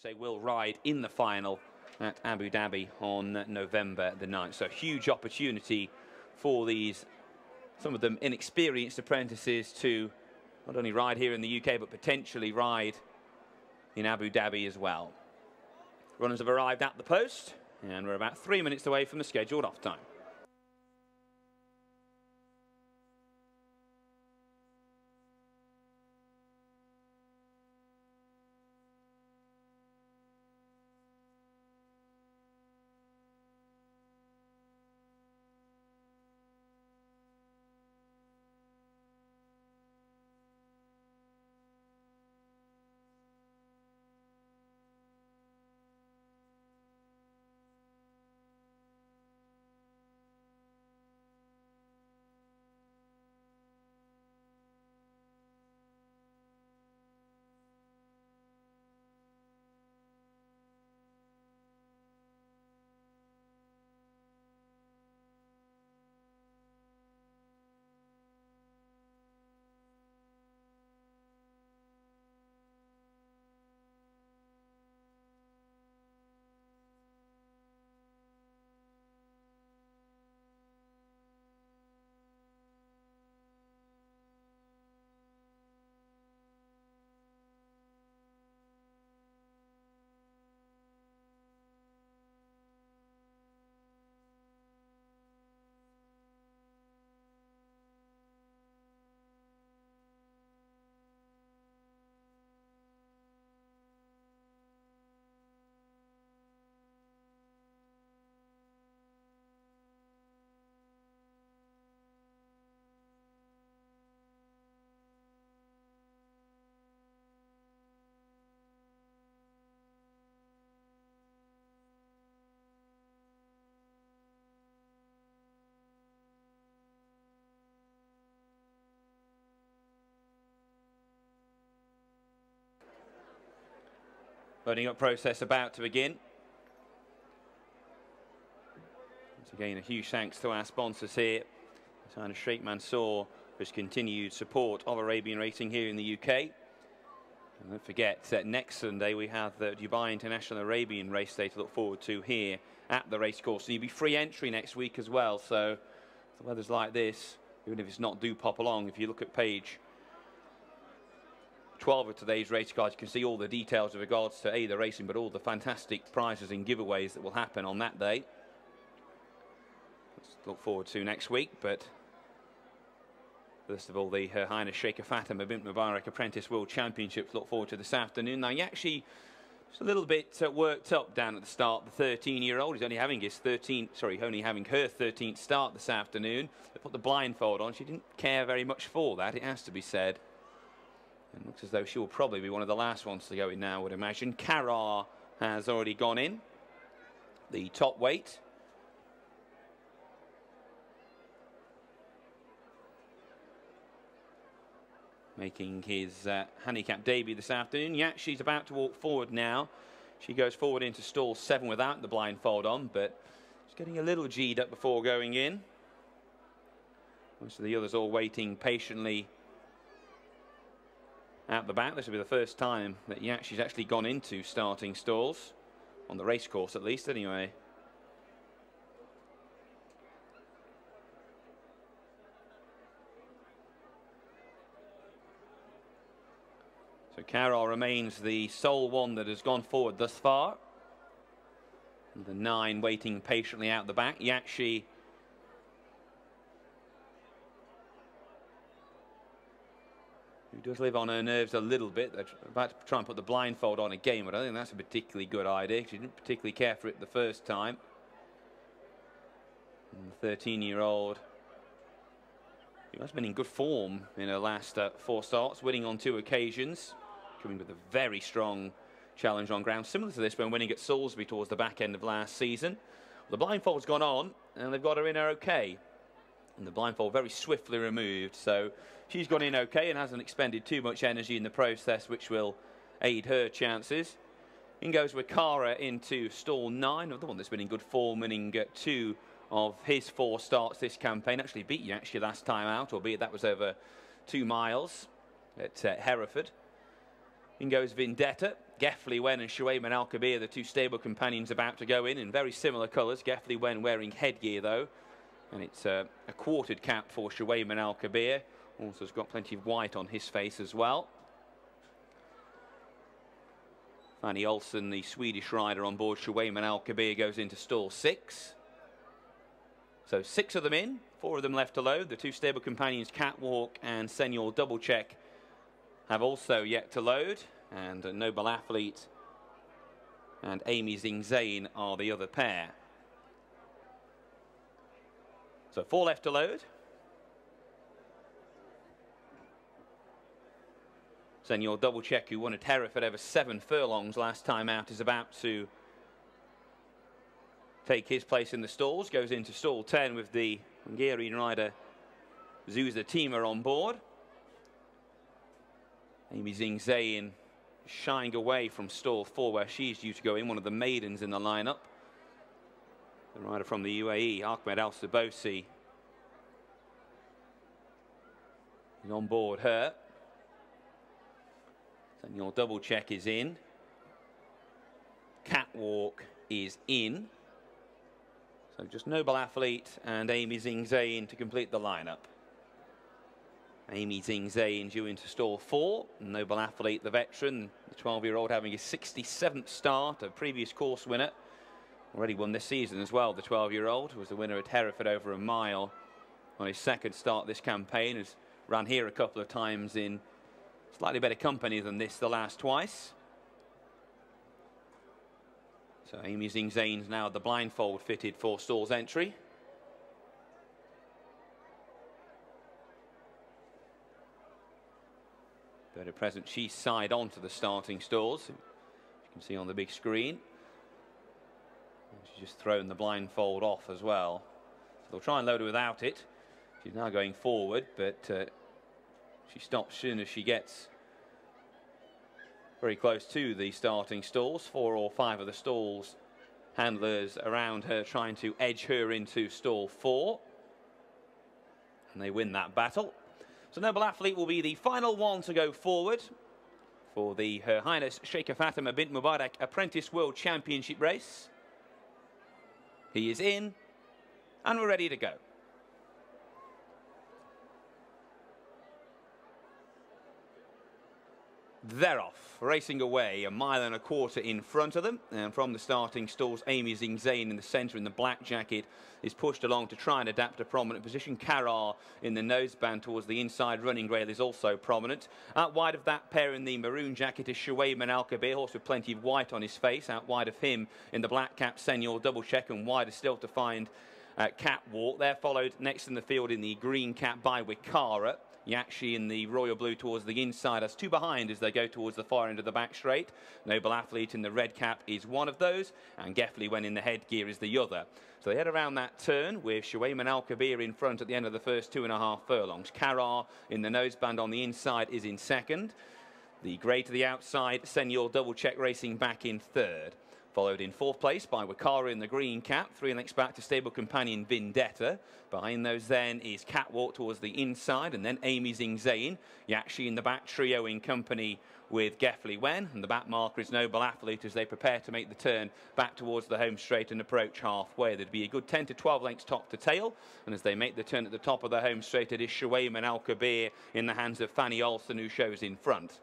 say, will ride in the final at Abu Dhabi on November the 9th. So huge opportunity for these, some of them inexperienced apprentices, to not only ride here in the UK, but potentially ride in Abu Dhabi as well. Runners have arrived at the post, and we're about 3 minutes away from the scheduled off time. Loading up process about to begin. Once again, a huge thanks to our sponsors here. Sign of Sheikh Mansour for his continued support of Arabian racing here in the UK. And don't forget that next Sunday we have the Dubai International Arabian Race Day to look forward to here at the racecourse. And you'll be free entry next week as well. So if the weather's like this, even if it's not, do pop along. If you look at page 12 of today's race cards, you can see all the details with regards to the racing, but all the fantastic prizes and giveaways that will happen on that day. Let's look forward to next week. But first of all, the Her Highness Shka Fatima bint Mubarak Apprentice World Championships look forward to this afternoon. Now, he actually just a little bit worked up down at the start. The 13-year-old, he's only having his her 13th start this afternoon. They put the blindfold on. She didn't care very much for that, it has to be said. It looks as though she will probably be one of the last ones to go in now, I would imagine. Kara has already gone in, the top weight. Making his handicap debut this afternoon. Yeah, she's about to walk forward now. She goes forward into stall 7 without the blindfold on, but she's getting a little G'd up before going in. Most of the others all waiting patiently at the back. This will be the first time that she's actually gone into starting stalls, on the race course at least anyway. So Carol remains the sole one that has gone forward thus far. And the 9 waiting patiently out the back. Yakshi who does live on her nerves a little bit. They're about to try and put the blindfold on again, but I don't think that's a particularly good idea. She didn't particularly care for it the first time. And the 13-year-old, who has been in good form in her last 4 starts, winning on 2 occasions, coming with a very strong challenge on ground, similar to this when winning at Salisbury towards the back end of last season. The blindfold's gone on, and they've got her in okay. And the blindfold very swiftly removed, so she's gone in okay and hasn't expended too much energy in the process, which will aid her chances. In goes Wakara into stall 9, the one that's been in good form, winning 2 of his 4 starts this campaign. Actually beat you last time out, albeit that was over 2 miles at Hereford. In goes Vendetta, Gefli Wen and Shuayman Al-Kabir, the two stable companions, about to go in very similar colours. Gefli Wen wearing headgear though, and it's a quartered cap for Shuayman Al-Kabir. Also has got plenty of white on his face as well. Fanny Olsen, the Swedish rider on board Shuayman Al-Kabir, goes into stall 6. So 6 of them in, 4 of them left to load. The two stable companions, Catwalk and Senor Double Check, have also yet to load. And Noble Athlete and Amy Zing Zain are the other pair. So 4 left to load. Senor Double Check, who won at Hereford over 7 furlongs last time out, is about to take his place in the stalls. Goes into stall 10 with the Hungarian rider Zuzа Tima on board. Amy Zing Zain shying away from stall 4, where she's due to go in, one of the maidens in the lineup. The rider from the UAE, Ahmed Al Sabosi, is on board her. Senor Double Check is in. Catwalk is in. So just Noble Athlete and Amy Zing Zain to complete the lineup. Amy Zing Zain due into stall 4. Noble Athlete, the veteran, the 12-year-old, having his 67th start, a previous course winner. Already won this season as well, the 12-year-old. Was the winner at Hereford over a mile on his second start this campaign. Has run here a couple of times in slightly better company than this the last twice. So Amy Zing Zain's now the blindfold fitted for stalls entry. But at present she's side on to the starting stalls, as you can see on the big screen. And she's just thrown the blindfold off as well. So they'll try and load her without it. She's now going forward, but she stops soon as she gets very close to the starting stalls. 4 or 5 of the stalls handlers around her trying to edge her into stall 4. And they win that battle. So Noble Athlete will be the final one to go forward for the Her Highness Sheikha Fatima bint Mubarak Apprentice World Championship race. He is in, and we're ready to go. They're off, racing away, 1.25 miles in front of them. And from the starting stalls, Amy Zing Zain in the centre in the black jacket is pushed along to try and adapt a prominent position. Karar in the noseband towards the inside running rail is also prominent. Out wide of that pair in the maroon jacket is Shuayman Al-Kabir, horse with plenty of white on his face. Out wide of him in the black cap, Senor Double Check, and wider still to find Catwalk. They're followed next in the field in the green cap by Wikara. Yakshi in the royal blue towards the inside, as 2 behind as they go towards the far end of the back straight. Noble Athlete in the red cap is one of those, and Gefli Wen in the headgear is the other. So they head around that turn with Shuayman Al-Kabir in front at the end of the first 2.5 furlongs. Karar in the noseband on the inside is in second. The grey to the outside, Senor Double Check racing back in third. Followed in 4th place by Wikara in the green cap, 3 lengths back to stable companion Vendetta. Behind those then is Catwalk towards the inside, and then Amy Zing Zain. Yakshi in the back trio in company with Gefli Wen, and the back marker is Noble Athlete as they prepare to make the turn back towards the home straight and approach halfway. There'd be a good 10 to 12 lengths top to tail, and as they make the turn at the top of the home straight, it is Shuayman Al-Kabir in the hands of Fanny Olsen, who shows in front.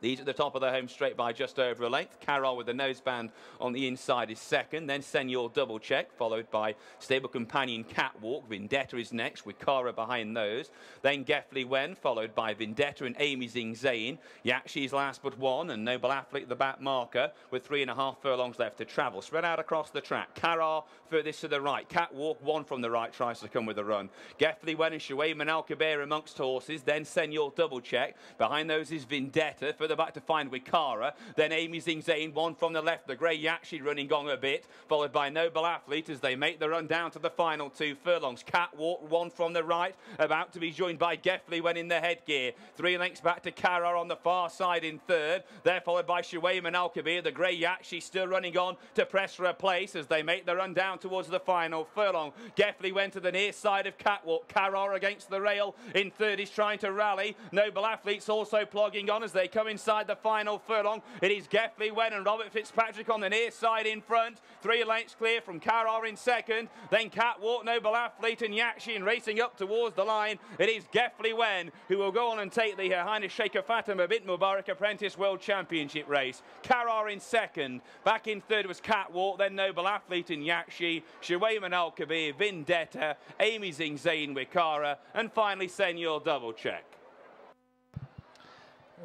These at the top of the home straight by just over a length. Karar with the noseband on the inside is second. Then Senor Double Check, followed by stable companion Catwalk. Vendetta is next, with Kara behind those. Then Gefli Wen, followed by Vendetta and Amy Zing Zain. Yakshi's last but one, and Noble Athlete the back marker, with 3.5 furlongs left to travel. Spread out across the track. Karar furthest to the right. Catwalk, one from the right, tries to come with a run. Gefli Wen and Shuayman Al-Kabir amongst horses. Then Senor Double Check. Behind those is Vendetta. Further back to find Wikara. Then Amy Zing Zain, one from the left. The grey Yakshi running on a bit, followed by Noble Athlete as they make the run down to the final 2 furlongs. Catwalk, one from the right, about to be joined by Gefli Wen in the headgear. 3 lengths back to Karar on the far side in third. They're followed by Shuayman Al-Kabir. The grey Yakshi still running on to press for a place as they make the run down towards the final furlong. Gefli Wen to the near side of Catwalk. Karar against the rail in third is trying to rally. Noble Athlete's also plogging on as they come in inside the final furlong. It is Geffley Wen and Robert Fitzpatrick on the near side in front. 3 lengths clear from Karar in second. Then Catwalk, Noble Athlete and Yakshin racing up towards the line. It is Geffley Wen who will go on and take the Her Highness Sheikha Fatima bint Mubarak Apprentice World Championship race. Karar in second. Back in third was Catwalk, then Noble Athlete and Yakshi, Shuayman Al Kabir, Vendetta, Amy Zing Zain Wikara, and finally Senor Double Check.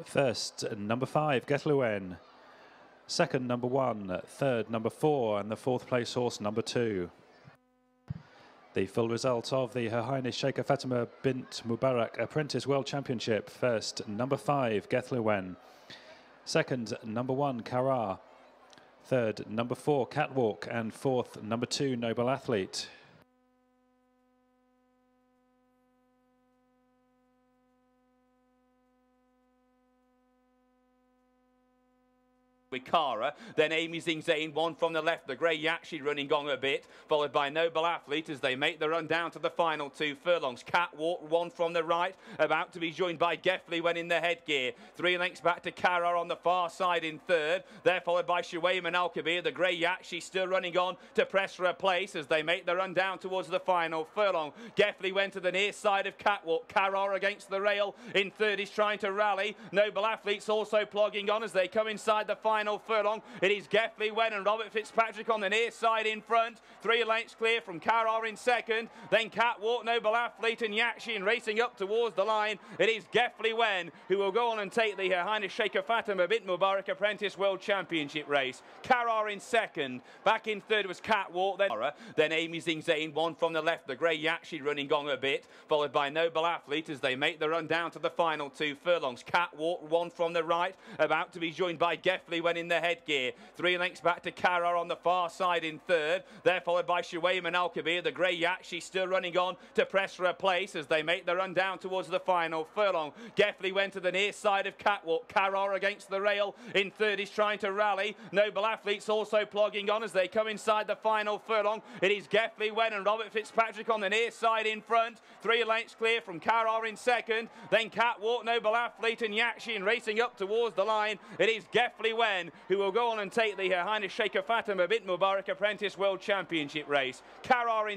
First, number 5, Geffley Wen. Second, number 1. Third, number 4. And the fourth place horse, number 2. The full result of the Her Highness Sheikha Fatima bint Mubarak Apprentice World Championship. First, number 5, Geffley Wen. Second, number 1, Karar. Third, number 4, Catwalk. And fourth, number 2, Noble Athlete. Wikara, then Amy Zing Zain, one from the left, the grey Yakshi running on a bit, followed by Noble Athlete as they make the run down to the final 2 furlongs. Catwalk, one from the right, about to be joined by Geffley Wen in the headgear. 3 lengths back to Karar on the far side in third. They're followed by Shuayman Al Kabir, the grey Yakshi still running on to press for a place as they make the run down towards the final furlong. Geffley Wen to the near side of Catwalk. Karar against the rail in third is trying to rally. Noble Athlete's also plogging on as they come inside the final furlong. It is Geffley Wen and Robert Fitzpatrick on the near side in front. 3 lengths clear from Karar in second. Then Catwalk, Noble Athlete and Yakshin racing up towards the line. It is Geffley Wen who will go on and take the Her Highness Sheikha Fatima bint Mubarak Apprentice World Championship race. Karar in second. Back in third was Catwalk. Then Amy Zing Zain, one from the left, the grey Yakshi running on a bit, followed by Noble Athlete as they make the run down to the final 2 furlongs. Catwalk, one from the right, about to be joined by Geffley Wen in the headgear. 3 lengths back to Karar on the far side in third. They're followed by Shuayman Al Kabir, the grey Yakshi still running on to press for a place as they make the run down towards the final furlong. Geffley Wen to the near side of Catwalk. Karar against the rail in third is trying to rally. Noble Athlete's also plogging on as they come inside the final furlong. It is Geffley Wen and Robert Fitzpatrick on the near side in front. 3 lengths clear from Karar in second. Then Catwalk, Noble Athlete and Yakshin racing up towards the line. It is Geffley Wen who will go on and take the Her Highness Sheikha Fatima bint Mubarak Apprentice World Championship race. Karar in